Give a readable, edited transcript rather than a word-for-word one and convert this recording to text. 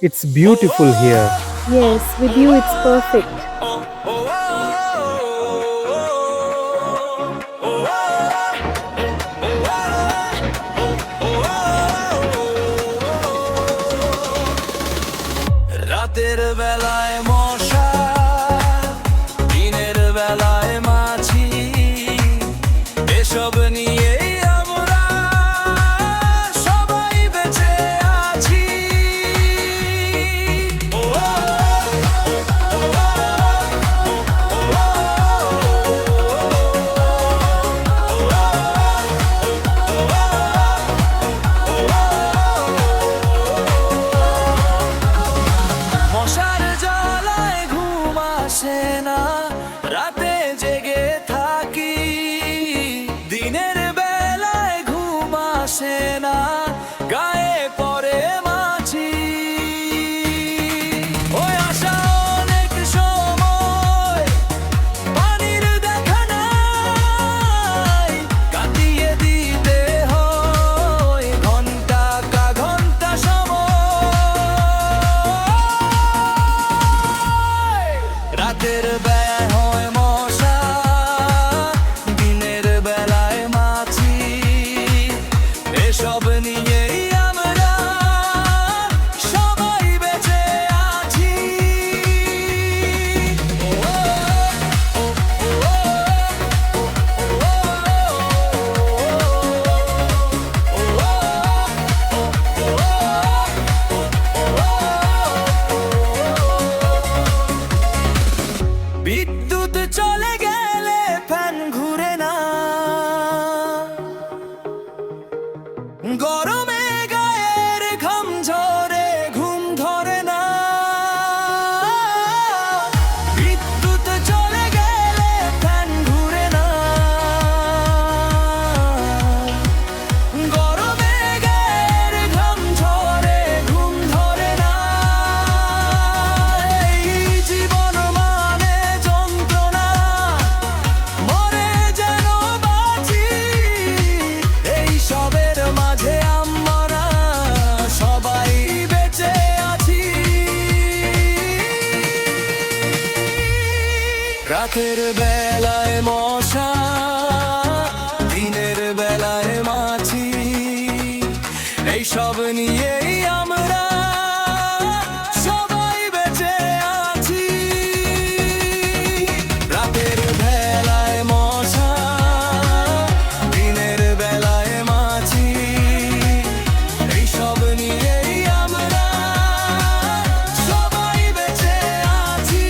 It's beautiful here. Yes, with you it's perfect. রাতের বেলায় মশা, দিনের বেলায় মাছি, এসব নিয়েই আমরা সবাই বেঁচে আছি। মশার জ্বালায় ঘুম আসে না, রাতে জেগে থাকি। দিনের বেলায় ঘুম আসে না, গায়ে পড়ে মাছি। ওই আশা অনেক সময় পানির দেখা নাই, কাটিয়ে দিতে হয় ঘন্টা কা ঘন্টা সময়। রাতের বেলায় হয় মশা, দিনের বেলায় মাছি, এসব নিয়েই আমরা সবাই বেঁচে আছি। বিদ্যুৎ চলে গেলে ফ্যান ঘুরে না, গরমে গায়ের ঘাম ঝরে ঘুম ধরে না। বিদ্যুৎ চলে গেলে ফ্যান ঘুরে না, গরমে গায়ের ঘাম ঝরে ঘুম ধরে না। এই জীবন মানে যন্ত্রণা, মরে যেন বাঁচি, এই সবের মাঝে আমরা সবাই বেঁচে আছি। রাতের বেলায় মশা, দিনের বেলায় মাছি, এই সব নিয়েই আমরা সবাই বেঁচে আছি। রাতের বেলায় মশা, দিনের বেলায় মাছি, এই সব নিয়েই আমরা সবাই বেঁচে আছি।